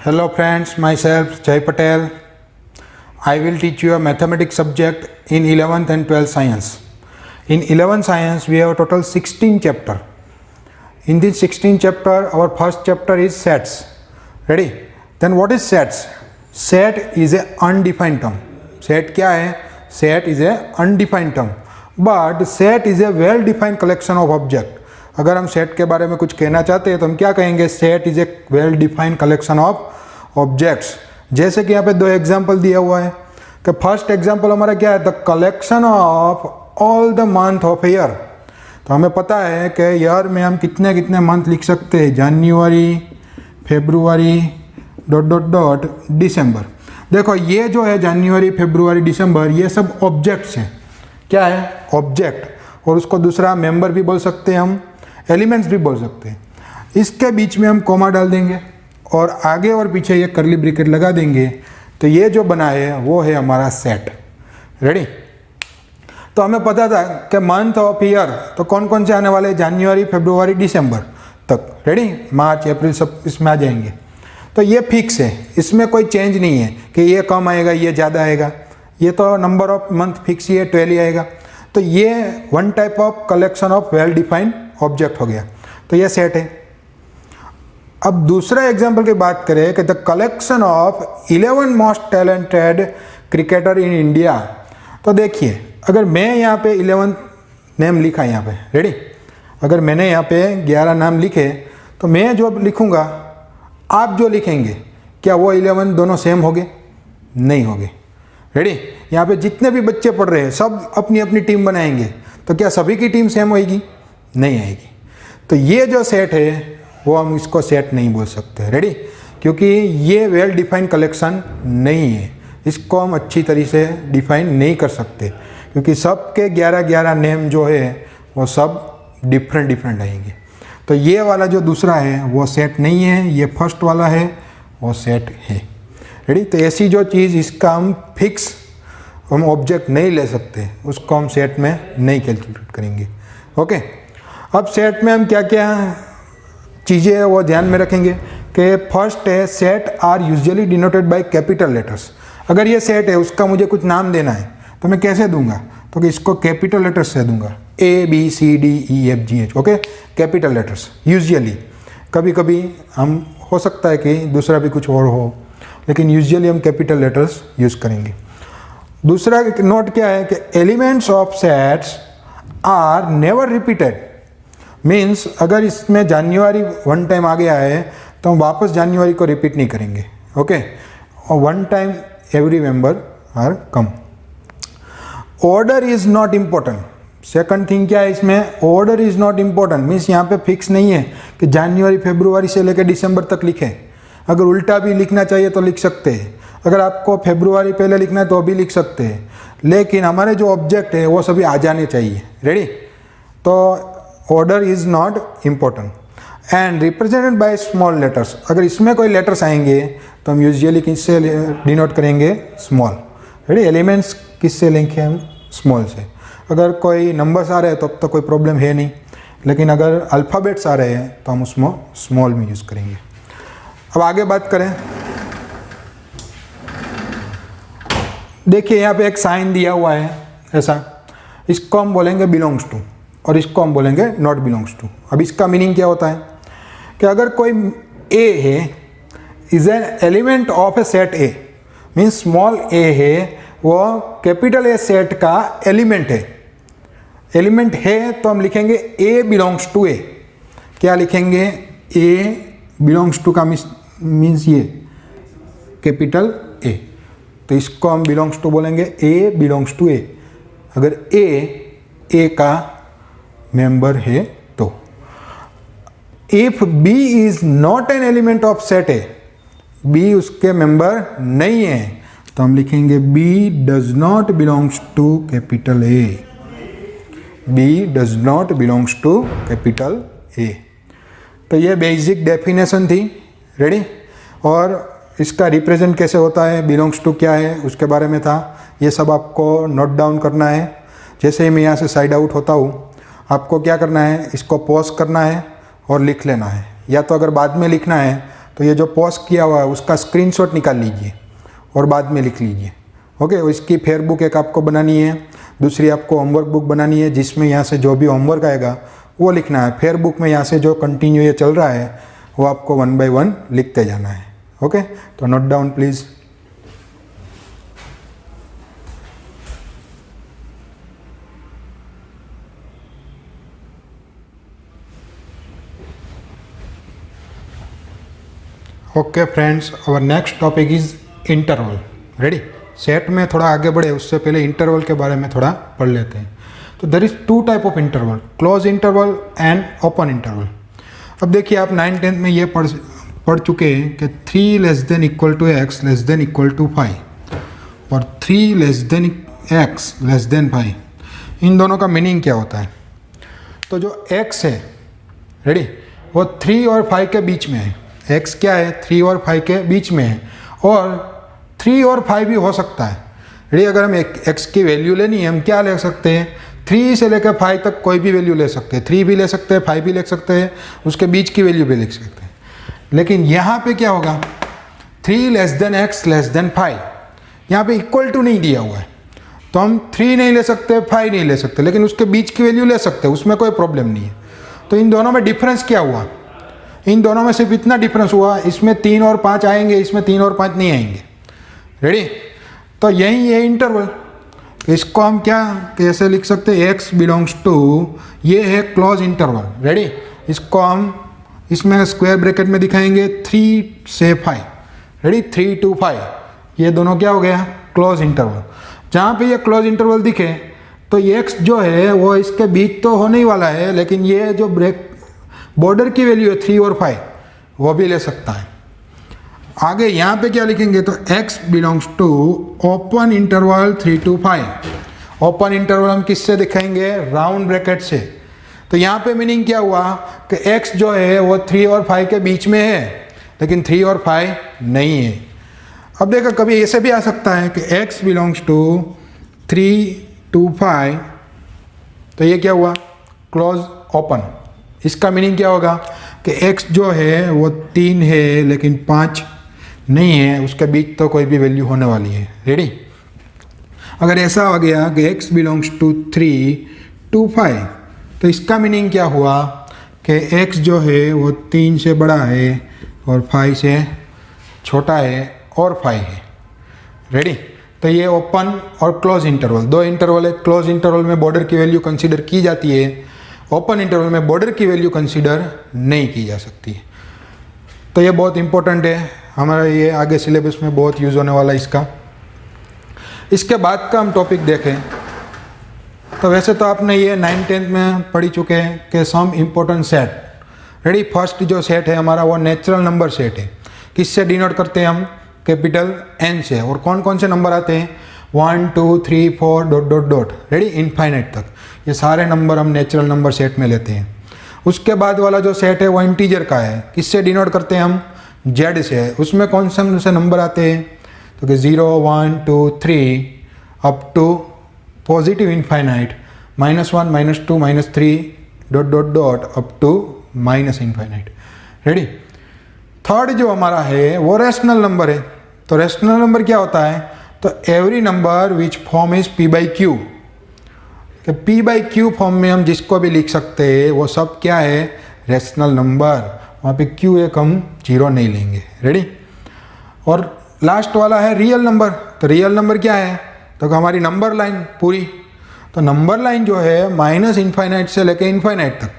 Hello friends, myself Jay Patel. I will teach you a mathematics subject in 11th and 12th science. In 11th science we have a total 16 chapter. In this 16 chapter our first chapter is sets. Ready? Then what is sets? Set is a undefined term. Set क्या है? Set is a undefined term. But set is a well defined collection of object. अगर हम set के बारे में कुछ कहना चाहते हैं तो हम क्या कहेंगे? Set is a well defined collection of objects. जैसे कि यहाँ पे दो एग्जांपल दिया हुआ है कि फर्स्ट एग्जांपल हमारा क्या है? The collection of all the month of year. तो हमें पता है कि ईयर में हम कितने कितने मंथ लिख सकते हैं. जनवरी, फरवरी, डॉट डॉट डॉट दिसंबर. देखो ये जो है जनवरी, फरवरी, दिसंबर ये सब ऑब्जेक्ट्स हैं. क्या है? ऑब्जेक्ट. और उसको दूसरा मेंबर भी बोल सकते हैं, हम एलिमेंट्स भी बोल सकते हैं. इसके बीच में हम कॉमा डाल देंगे और आगे और पीछे ये करली ब्रैकेट लगा देंगे. तो ये जो बना है वो है हमारा सेट. रेडी? तो हमें पता था कि मंथ ऑफ ईयर तो कौन कौन से आने वाले? जनवरी, फरवरी, दिसंबर तक. रेडी? मार्च, अप्रैल सब इसमें आ जाएंगे. तो ये फिक्स है, इसमें कोई चेंज नहीं है कि ये कम आएगा ये ज़्यादा आएगा. ये तो नंबर ऑफ मंथ फिक्स ही है, 12 ही आएगा. तो ये one type of collection of well defined object हो गया. तो ये सेट है. अब दूसरा एग्जांपल की बात करें कि the collection of 11 most talented cricketer in India. तो देखिए अगर मैं यहाँ पे 11 नेम लिखा यहाँ पे. रेडी? अगर मैंने यहाँ पे 11 नाम लिखे तो मैं जो लिखूँगा आप जो लिखेंगे क्या वो 11 दोनों सेम होंगे? नहीं होंगे. रेडी? यहाँ पे जितने भी बच्चे पढ़ रहे हैं सब अपनी अपनी टीम बनाएंगे. तो क्या सभी की टीम सेम होएगी? नहीं आएगी. तो ये जो सेट है वो हम इसको सेट नहीं बोल सकते. रेडी? क्योंकि ये वेल डिफाइंड कलेक्शन नहीं है. इसको हम अच्छी तरीके से डिफाइन नहीं कर सकते क्योंकि सबके 11 नेम जो है वो सब डिफरेंट आएंगे. तो ये वाला जो दूसरा है वो सेट नहीं है, ये फर्स्ट वाला है वो सेट है. रेडी? तो ऐसी जो चीज़ इसका हम फिक्स हम ऑब्जेक्ट नहीं ले सकते उसको हम सेट में नहीं कैलकुलेट करेंगे. ओके? अब सेट में हम क्या क्या चीज़ें हैं वो ध्यान में रखेंगे कि फर्स्ट है set are usually denoted by capital letters. अगर ये सेट है उसका मुझे कुछ नाम देना है तो मैं कैसे दूंगा? तो कि इसको कैपिटल लेटर्स से दूंगा. ABCDEFGH. Okay? Capital letters usually. कभी कभी हम हो सकता है कि दूसरा भी कुछ और हो लेकिन यूजुअली हम कैपिटल लेटर्स यूज़ करेंगे. दूसरा नोट क्या है कि elements of sets are never repeated. Means अगर इसमें जनवरी वन टाइम आ गया है तो हम वापस जनवरी को रिपीट नहीं करेंगे. ओके? और one time every member are come. Order is not important. Second thing क्या है इसमें? Order is not important. Means यहाँ पे फिक्स नहीं है कि जनवरी, फरवरी से लेकर दिसंबर तक लिखें. अगर उल्टा भी लिखना चाहिए तो लिख सकते हैं. अगर आपको फरवरी पहले लिखना है तो भी लिख सकते हैं. लेकिन हमारे जो ऑब्जेक्ट है वो सभी आ जाने चाहिए. रेडी? तो order is not important and represented by small letters. अगर इसमें कोई लेटर्स आएंगे तो हम यूजुअली किससे डिनोट करेंगे? स्मॉल. रेडी? एलिमेंट्स किससे लिखें हम? स्मॉल से. अगर कोई नंबर्स आ रहे हैं तो अब तो कोई प्रॉब्लम है नहीं, लेकिन अगर अल्फ़ाबेट्स आ रहे हैं तो हम उसमें स्मॉल में यूज़ करेंगे. अब आगे बात करें. देखिए यहाँ पे एक साइन दिया हुआ है ऐसा. इसको हम बोलेंगे बिलोंग्स टू और इसको हम बोलेंगे नॉट बिलोंग्स टू. अब इसका मीनिंग क्या होता है कि अगर कोई ए है is an element of a set A. Means small A है वो कैपिटल ए सेट का एलिमेंट है. एलिमेंट है तो हम लिखेंगे ए बिलोंग्स टू ए. क्या लिखेंगे? ए बिलोंग्स टू का मीन्स ये कैपिटल ए. तो इसको हम बिलोंग्स टू बोलेंगे ए बिलोंग्स टू ए. अगर ए का मेंबर है तो. If B is not an element of set A, B उसके मेंबर नहीं है तो हम लिखेंगे B does not belongs to capital A. B does not belongs to capital A. तो ये बेसिक डेफिनेशन थी. रेडी? और इसका रिप्रेजेंट कैसे होता है, बिलोंग्स टू क्या है उसके बारे में था. ये सब आपको नोट डाउन करना है. जैसे ही मैं यहाँ से साइड आउट होता हूँ आपको क्या करना है? इसको पॉज करना है और लिख लेना है. या तो अगर बाद में लिखना है तो ये जो पॉज किया हुआ है उसका स्क्रीनशॉट निकाल लीजिए और बाद में लिख लीजिए। ओके, इसकी फेयर बुक एक आपको बनानी है, दूसरी आपको होमवर्क बुक बनानी है जिसमें यहाँ से जो भी होमवर्क आएगा वो लिखना है। फेयर बुक में यहाँ से जो कंटिन्यू ये चल रहा है वो आपको 1 by 1 लिखते जाना है। ओके, तो note down please. Okay friends, our next topic is interval. Ready? Set में थोड़ा आगे बढ़े उससे पहले इंटरवल के बारे में थोड़ा पढ़ लेते हैं। तो there is 2 type of interval, close interval and open interval. अब देखिए आप 9th-10th में ये पढ़ चुके हैं कि 3 less than equal to x less than equal to 5 और 3 less than x less than 5, इन दोनों का मीनिंग क्या होता है। तो जो x है, रेडी, वो 3 और 5 के बीच में है। x क्या है? 3 और 5 के बीच में है, और 3 और 5 भी हो सकता है। रेडी? अगर हम x की वैल्यू लेनी है, हम क्या ले सकते हैं? 3 से लेकर 5 तक कोई भी वैल्यू ले सकते हैं, 3 भी ले सकते हैं, 5 भी ले सकते हैं, उसके बीच की वैल्यू भी ले सकते हैं। लेकिन यहाँ पे क्या होगा? 3 less than x less than 5, यहाँ पे इक्वल टू नहीं दिया हुआ है, तो हम 3 नहीं ले सकते, 5 नहीं ले सकते, लेकिन उसके बीच की वैल्यू ले सकते हैं, उसमें कोई प्रॉब्लम नहीं है। तो इन दोनों में डिफरेंस क्या हुआ? इन दोनों में सिर्फ इतना डिफरेंस हुआ, इसमें 3 और 5 आएंगे, इसमें 3 और 5 नहीं आएंगे। रेडी? तो यही है इंटरवल। इसको हम क्या कैसे लिख सकते हैं? x बिलोंग्स टू, ये है क्लोज इंटरवल। रेडी? इसको हम इसमें स्क्वायर ब्रैकेट में दिखाएंगे 3 से 5। रेडी? 3 to 5, ये दोनों क्या हो गया? Close interval. जहाँ पे ये क्लोज इंटरवल दिखे तो x जो है वो इसके बीच तो होने ही वाला है, लेकिन ये जो बॉर्डर की वैल्यू है 3 और 5 वो भी ले सकता है। आगे यहाँ पे क्या लिखेंगे? तो x belongs to open interval 3 to 5। Open interval हम किससे दिखाएंगे? राउंड ब्रैकेट से। तो यहाँ पे मीनिंग क्या हुआ कि x जो है वो 3 और 5 के बीच में है, लेकिन 3 और 5 नहीं है। अब देखो, कभी ऐसे भी आ सकता है कि x बिलोंग्स टू 3 to 5, तो ये क्या हुआ? Close open. इसका मीनिंग क्या होगा कि x जो है वो 3 है लेकिन 5 नहीं है, उसके बीच तो कोई भी वैल्यू होने वाली है। रेडी? अगर ऐसा हो गया कि x बिलोंग्स टू 3 to 5, तो इसका मीनिंग क्या हुआ कि x जो है वो 3 से बड़ा है और 5 से छोटा है और 5 है। रेडी? तो ये ओपन और क्लोज इंटरवल, 2 इंटरवल है। क्लोज इंटरवल में बॉर्डर की वैल्यू कंसीडर की जाती है, ओपन इंटरवल में बॉर्डर की वैल्यू कंसीडर नहीं की जा सकती। तो ये बहुत इंपॉर्टेंट है, हमारा ये आगे सिलेबस में बहुत यूज़ होने वाला है इसका। इसके बाद का हम टॉपिक देखें तो वैसे तो आपने ये 9th-10th में पढ़ी चुके हैं कि some important set. Ready? First जो सेट है हमारा वो नेचुरल नंबर सेट है। किससे डिनोट करते हैं हम? कैपिटल N से। और कौन कौन से नंबर आते हैं? 1 2 3 4 dot dot dot. Ready? Infinite तक ये सारे नंबर हम नेचुरल नंबर सेट में लेते हैं। उसके बाद वाला जो सेट है वो इंटीजर का है। किससे डिनोट करते हैं हम? Z से। उसमें कौन से नंबर आते हैं? तो कि 0 1 2 3 up to positive infinite -1 -2 -3 dot dot dot up to minus infinite. Ready? Third जो हमारा है वो रेशनल नंबर है। तो रेशनल नंबर क्या होता है? तो every number which form is p/q। p/q form में हम जिसको भी लिख सकते हैं वो सब क्या है? Rational number. वहाँ पे q एक हम 0 नहीं लेंगे। रेडी? और लास्ट वाला है रियल नंबर। तो रियल नंबर क्या है? तो हमारी नंबर लाइन पूरी। तो नंबर लाइन जो है माइनस इनफाइनाइट से लेके इनफाइनाइट तक।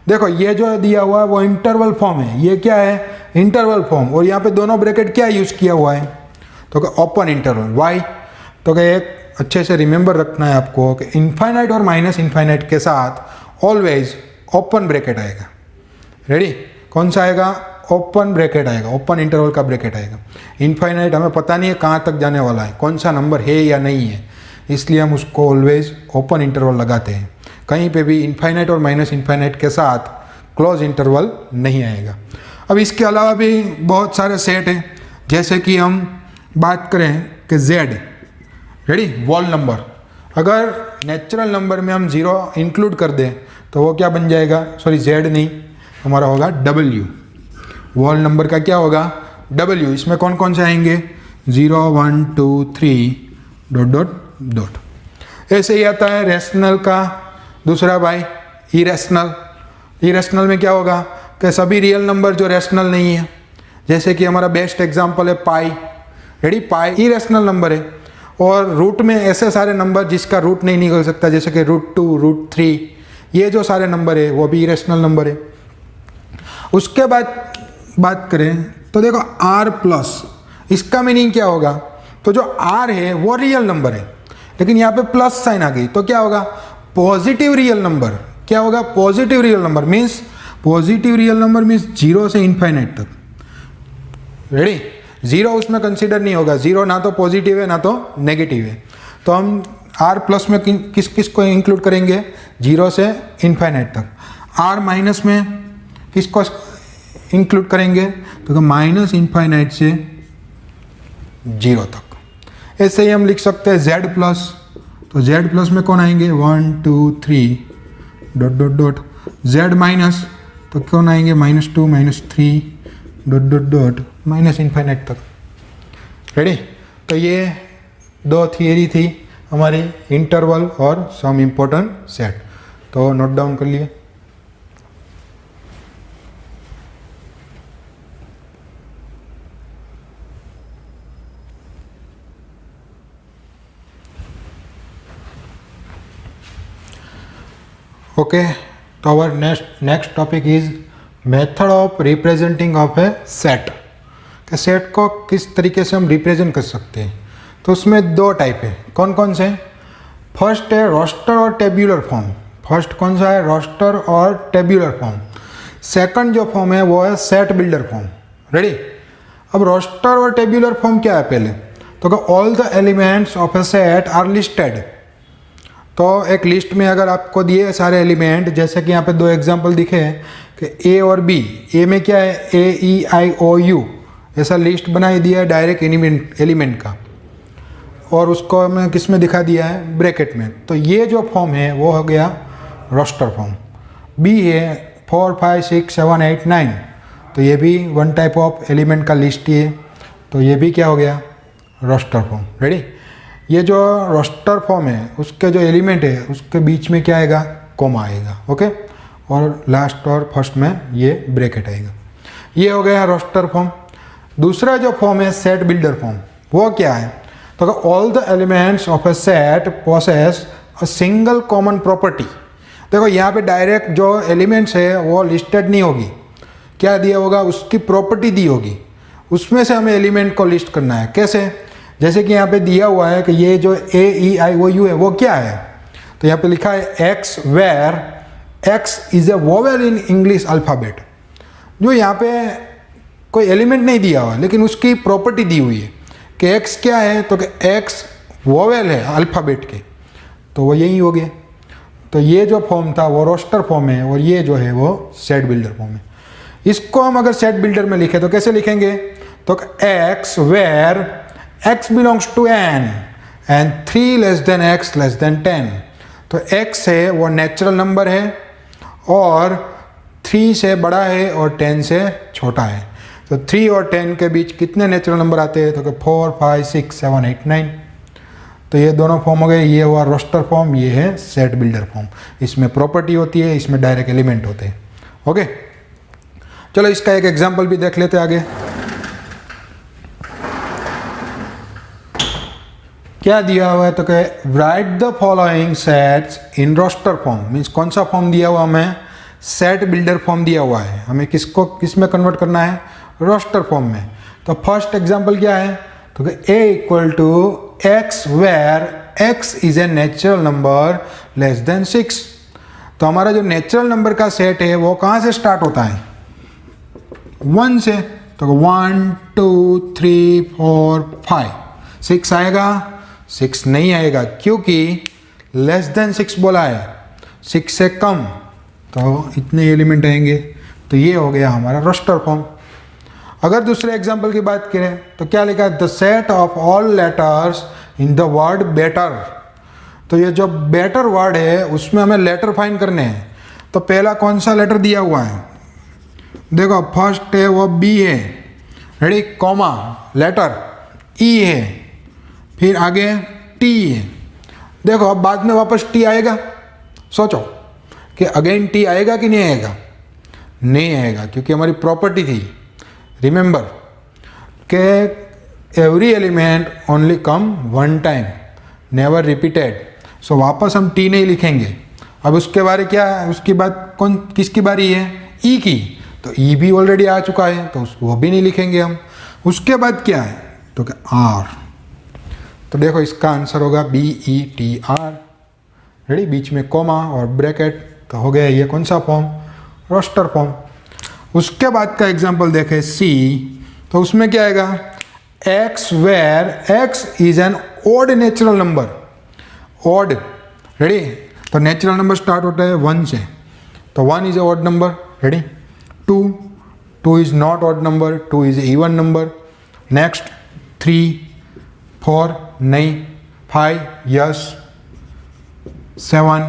देखो ये जो दिया हुआ है वो इंटरवल फॉर्म है। ये क्या है? Interval form. और यहाँ पे दोनों ब्रैकेट क्या यूज़ किया हुआ है? तो ओपन इंटरवल। वाई? तो एक अच्छे से रिमेंबर रखना है आपको कि इनफाइनाइट और माइनस इनफाइनाइट के साथ ऑलवेज ओपन ब्रैकेट आएगा। रेडी? कौन सा आएगा? ओपन ब्रैकेट आएगा, ओपन इंटरवल का ब्रैकेट आएगा। इनफाइनाइट हमें पता नहीं है कहाँ तक जाने वाला है, कौन सा नंबर है या नहीं है, इसलिए हम उसको ऑलवेज ओपन इंटरवल लगाते हैं। कहीं पे भी इनफाइनाइट और माइनस इनफाइनाइट के साथ क्लोज इंटरवल नहीं आएगा। अब इसके अलावा भी बहुत सारे सेट हैं, जैसे कि हम बात करें कि Z। रेडी? Wall number. अगर नेचुरल नंबर में हम 0 इंक्लूड कर दें तो वो क्या बन जाएगा? सॉरी Z नहीं, हमारा होगा W। होल नंबर का क्या होगा W। इसमें कौन कौन से आएंगे 0 1 2 3 डॉट डॉट डॉट। ऐसे ही आता है रैशनल का दूसरा भाई इरेशनल। इरेशनल में क्या होगा कि सभी रियल नंबर जो रैशनल नहीं है, जैसे कि हमारा बेस्ट एग्जांपल है पाई। रेडी, पाई इरेशनल नंबर है। और रूट में ऐसे सारे नंबर जिसका रूट नहीं निकल सकता, जैसे कि √2 √3, ये जो सारे नंबर है वो भी इरेशनल नंबर है। उसके बाद बात करें तो देखो R प्लस, इसका मीनिंग क्या होगा, तो जो R है वो रियल नंबर है, लेकिन यहाँ पे प्लस साइन आ गई तो क्या होगा पॉजिटिव रियल नंबर। क्या होगा positive real number means, positive real number means 0 से इनफाइनाइट तक। रेडी, 0 उसमें कंसीडर नहीं होगा, 0 ना तो पॉजिटिव है ना तो नेगेटिव है। तो हम R प्लस में किस किस को इंक्लूड करेंगे 0 से इनफाइनाइट तक। R माइनस में किसको इंक्लूड करेंगे तो माइनस इनफाइनाइट से 0 तक। ऐसे ही हम लिख सकते हैं Z प्लस, तो Z प्लस में कौन आएंगे 1 2 3 dot dot dot. Z minus तो कौन आएंगे -2 -3 dot dot dot minus infinite तक। रेडी, तो ये 2 थियरी थी हमारी इंटरवल और सम इम्पोर्टेंट सेट, तो नोट डाउन कर लिए। ओके, तो our next topic is method of representing of a set. कि सेट को किस तरीके से हम रिप्रेजेंट कर सकते हैं, तो उसमें 2 टाइप है। कौन कौन से? फर्स्ट है रोस्टर और टेब्यूलर फॉर्म। फर्स्ट कौन सा है रोस्टर और टेब्यूलर फॉर्म। सेकंड जो फॉर्म है वो है सेट बिल्डर फॉर्म। रेडी, अब रोस्टर और टेब्यूलर फॉर्म क्या है पहले, तो all the elements of a set are listed. तो एक लिस्ट में अगर आपको दिए सारे एलिमेंट, जैसे कि यहाँ पे 2 एग्जांपल दिखे हैं कि A और B। A में क्या है AEIOU, ऐसा लिस्ट बनाई दिया है डायरेक्ट एलिमेंट का, और उसको हमें किस में दिखा दिया है ब्रैकेट में। तो ये जो फॉर्म है वो हो गया रोस्टर फॉर्म। B है 4 5 6 7 8 9, तो ये भी 1 टाइप ऑफ एलिमेंट का लिस्ट ही है, तो ये भी क्या हो गया रोस्टर फॉर्म। रेडी, ये जो रोस्टर फॉर्म है उसके जो एलिमेंट है उसके बीच में क्या आएगा कोमा आएगा। ओके, और लास्ट और फर्स्ट में ये ब्रैकेट आएगा। ये हो गया रोस्टर फॉर्म। दूसरा जो फॉर्म है सेट बिल्डर फॉर्म, वो क्या है, तो all the elements of a set possess a single common property. देखो यहाँ पे डायरेक्ट जो एलिमेंट्स है वो लिस्टेड नहीं होगी, क्या दिया होगा उसकी प्रॉपर्टी दी होगी, उसमें से हमें एलिमेंट को लिस्ट करना है। कैसे, जैसे कि यहाँ पे दिया हुआ है कि ये जो AEIOU है वो क्या है, तो यहाँ पे लिखा है X where X is a vowel in English alphabet. जो यहाँ पे कोई एलिमेंट नहीं दिया हुआ लेकिन उसकी प्रॉपर्टी दी हुई है कि X क्या है, तो कि X वोवेल है अल्फ़ाबेट के, तो वो यही हो गया। तो ये जो फॉर्म था वो रोस्टर फॉर्म है, और ये जो है वो सेट बिल्डर फॉर्म है। इसको हम अगर सेट बिल्डर में लिखे तो कैसे लिखेंगे, तो X where X belongs to N and 3 less than X less than 10। तो X है वो नेचुरल नंबर है और 3 से बड़ा है और 10 से छोटा है। तो 3 और 10 के बीच कितने नेचुरल नंबर आते हैं, तो 4 5 6 7 8 9। तो ये दोनों फॉर्म हो गए, ये हुआ रोस्टर फॉर्म, ये है सेट बिल्डर फॉर्म। इसमें प्रॉपर्टी होती है, इसमें डायरेक्ट एलिमेंट होते हैं। ओके, चलो इसका एक एग्जाम्पल भी देख लेते हैं आगे। क्या दिया हुआ है, तो क्या write the following sets in roster form. Means कौन सा फॉर्म दिया हुआ हमें, सेट बिल्डर फॉर्म दिया हुआ है, हमें किसको किस में कन्वर्ट करना है, रोस्टर फॉर्म में। तो फर्स्ट एग्जांपल क्या है, तो A equal to X where X is a natural number less than 6। तो हमारा जो नेचुरल नंबर का सेट है वो कहाँ से स्टार्ट होता है, 1 से। तो 1 2 3 4 5 6 आएगा, 6 नहीं आएगा क्योंकि लेस देन 6 बोला है, 6 से कम, तो इतने एलिमेंट आएंगे। तो ये हो गया हमारा रोस्टर फॉर्म। अगर दूसरे एग्जांपल की बात करें तो क्या लिखा है, the set of all letters in the word better. तो ये जो बेटर वर्ड है उसमें हमें लेटर फाइंड करने हैं। तो पहला कौन सा लेटर दिया हुआ है, देखो फर्स्ट है वो बी है, रेडी, कॉमा, लेटर ई है, फिर आगे टी है। देखो अब बाद में वापस टी आएगा, सोचो कि अगेन टी आएगा कि नहीं आएगा? नहीं आएगा, क्योंकि हमारी प्रॉपर्टी थी, रिमेंबर के every element only come one time, never repeated. So वापस हम टी नहीं लिखेंगे। अब उसके बारे क्या है, उसकी बात कौन किसकी बारी है? ई की, तो ई भी ऑलरेडी आ चुका है तो वो भी नहीं लिखेंगे हम। उसके बाद क्या है तो क्या आर, तो देखो इसका आंसर होगा B E T R, ready, बीच में कोमा और ब्रैकेट, तो हो गया ये कौन सा फॉर्म? Roster form. उसके बाद का एग्जांपल देखें सी, तो उसमें क्या आएगा? X where x is an odd natural number, odd, ready, तो नेचुरल नंबर स्टार्ट होता है 1 से, तो 1 is a odd number, ready. 2 is not odd number, 2 is a even number. Next 3 4 नहीं, 5 yes, 7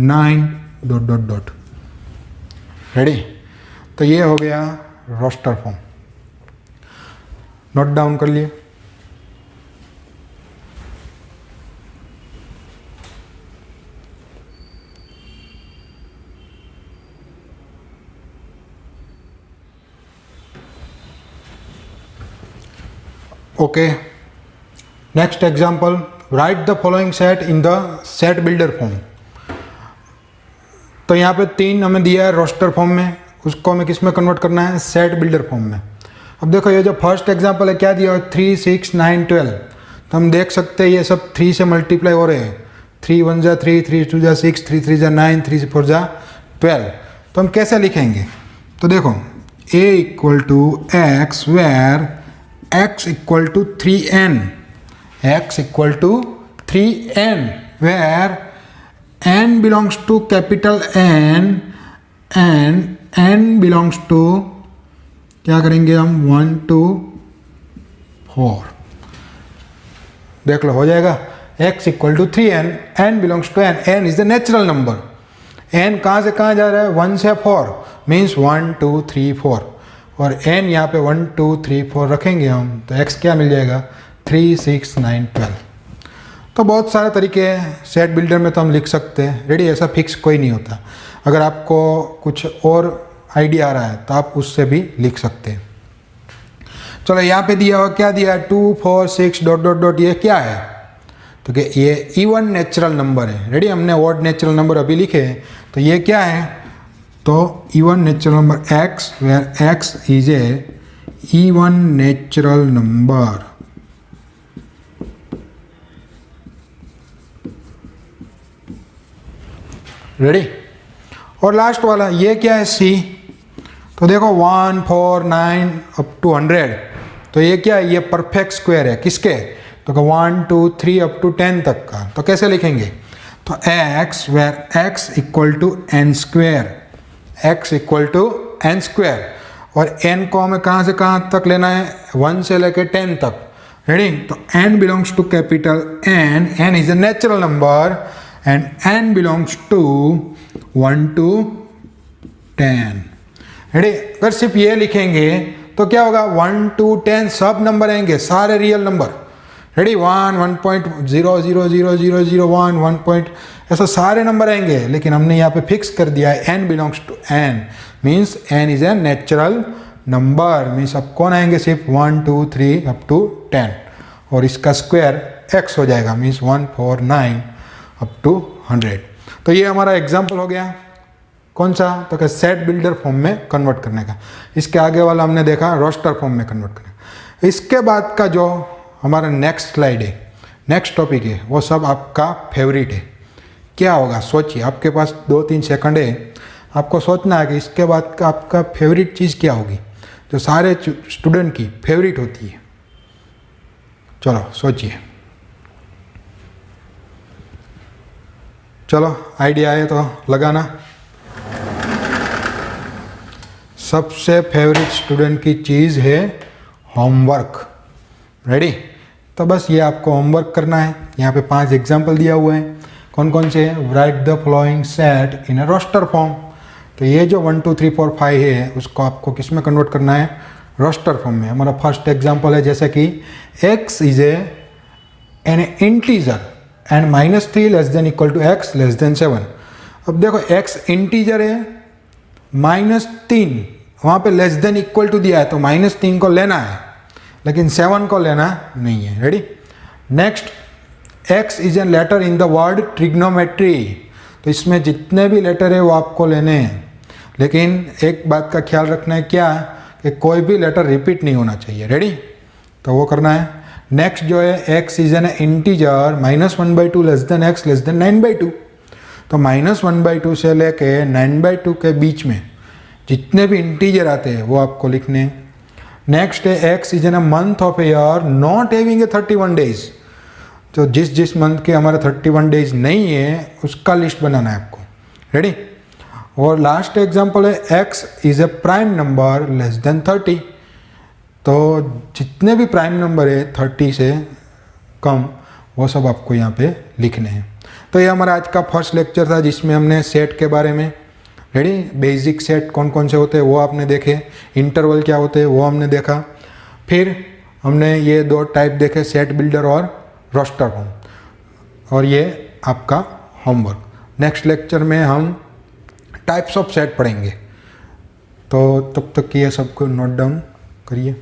9 dot dot dot, ready. तो ये हो गया रोस्टर फॉर्म, नोट डाउन कर लिए। Okay, next example, right the following set in the set builder form. तो यहाँ पे 3 हमें दिया है रोस्टर फॉर्म में, उसको हमें किस में कन्वर्ट करना है? सेट बिल्डर फॉर्म में। अब देखो ये जो फर्स्ट एग्जाम्पल है क्या दिया है? 3 6 9 12, तो हम देख सकते हैं ये सब 3 से मल्टीप्लाई हो रहे हैं। 3 1 जा 3, 3 2 जा 6, 3 3 जा 9, 3 4 जा 12। तो हम कैसे लिखेंगे? तो देखो a equal to x where x equal to 3n, x equal to 3n, where n belongs to capital N and n belongs to, क्या करेंगे हम? 1 2 4, देख लो हो जाएगा। x equal to 3n, n belongs to n, n is the natural number. n कहाँ से कहाँ जा रहा है? 1 से 4, मीन्स 1 2 3 4, और n यहाँ पे 1 2 3 4 रखेंगे हम, तो x क्या मिल जाएगा? 3 6 9 12। तो बहुत सारे तरीके हैं सेट बिल्डर में, तो हम लिख सकते हैं, रेडी, ऐसा फिक्स कोई नहीं होता। अगर आपको कुछ और आइडिया आ रहा है तो आप उससे भी लिख सकते हैं। चलो यहाँ पे दिया हुआ क्या दिया है? 2 4 6 डॉट डॉट डॉट, ये क्या है? तो कि ये इवन नेचुरल नंबर है, रेडी। हमने ऑड नेचुरल नंबर अभी लिखे हैं, तो ये क्या है? तो even natural number x, where x is a even natural number, ready. और लास्ट वाला ये क्या है? c, तो देखो 1 4 9 अप टू 100, तो ये क्या है? ये परफेक्ट स्क्वायर है, किसके? तो 1 2 3 अप टू 10 तक का। तो कैसे लिखेंगे? तो x where x equal to n square, x equal to n square, और n को हमें कहाँ से कहाँ तक लेना है? 1 से लेके 10 तक, रेडी। तो n belongs to capital N, n is a natural number, and n belongs to 1 to 10, ready. अगर सिर्फ ये लिखेंगे तो क्या होगा? 1 to 10 सब नंबर आएंगे, सारे रियल नंबर, रेडी। 1 1.0000001 1 पॉइंट, ऐसा सारे नंबर आएंगे, लेकिन हमने यहाँ पे फिक्स कर दिया है n belongs to n, means n is a natural number, means अब कौन आएंगे? सिर्फ 1 2 3 अप टू 10, और इसका स्क्वायर x हो जाएगा, मीन्स 149 अप टू 100। तो ये हमारा एग्जाम्पल हो गया, कौन सा? तो क्या? सेट बिल्डर फॉर्म में कन्वर्ट करने का। इसके आगे वाला हमने देखा रोस्टर फॉर्म में कन्वर्ट करने का। इसके बाद का जो हमारा नेक्स्ट स्लाइड है, नेक्स्ट टॉपिक है, वो सब आपका फेवरेट है। क्या होगा? सोचिए, आपके पास 2-3 सेकंड है, आपको सोचना है कि इसके बाद का आपका फेवरेट चीज़ क्या होगी, जो सारे स्टूडेंट की फेवरेट होती है। चलो सोचिए, चलो आइडिया आए तो लगाना। सबसे फेवरेट स्टूडेंट की चीज़ है होमवर्क, रेडी। तो बस ये आपको होमवर्क करना है। यहाँ पे 5 एग्जाम्पल दिया हुए हैं, कौन कौन से? Write the following set in a roster form, तो ये जो 1 2 3 4 5 है उसको आपको किस में कन्वर्ट करना है, रोस्टर फॉर्म में। हमारा फर्स्ट एग्जांपल है जैसे कि x is an integer and -3 less than equal to x less than 7। अब देखो x इंटीजर है, -3 वहाँ पे लेस देन इक्वल टू दिया है तो -3 को लेना है, लेकिन 7 को लेना नहीं है। Ready. Next, x is an letter in the word trigonometry. तो इसमें जितने भी लेटर है वो आपको लेने हैं, लेकिन एक बात का ख्याल रखना है क्या, कि कोई भी लेटर रिपीट नहीं होना चाहिए। रेडी, तो वो करना है। नेक्स्ट जो है x is an integer -1/2 less than x less then 9/2। तो -1/2 से लेके 9/2 के बीच में जितने भी इंटीजर आते हैं वो आपको लिखने हैं। नेक्स्ट है x is N a month of a year not having a 31 days. तो जिस मंथ के हमारे 31 डेज नहीं है उसका लिस्ट बनाना है आपको। रेडी। और लास्ट एग्जांपल है x is A prime number less then 30। तो जितने भी प्राइम नंबर है 30 से कम वो सब आपको यहाँ पे लिखने हैं। तो ये हमारा आज का फर्स्ट लेक्चर था जिसमें हमने सेट के बारे में, रेडी, बेसिक सेट कौन कौन से होते हैं वो आपने देखे, इंटरवल क्या होते हैं वो हमने देखा, फिर हमने ये 2 टाइप देखे, सेट बिल्डर और रोस्टर फॉर्म, और ये आपका होमवर्क। नेक्स्ट लेक्चर में हम टाइप्स ऑफ सेट पढ़ेंगे। तो तब तक ये सबको नोट डाउन करिए।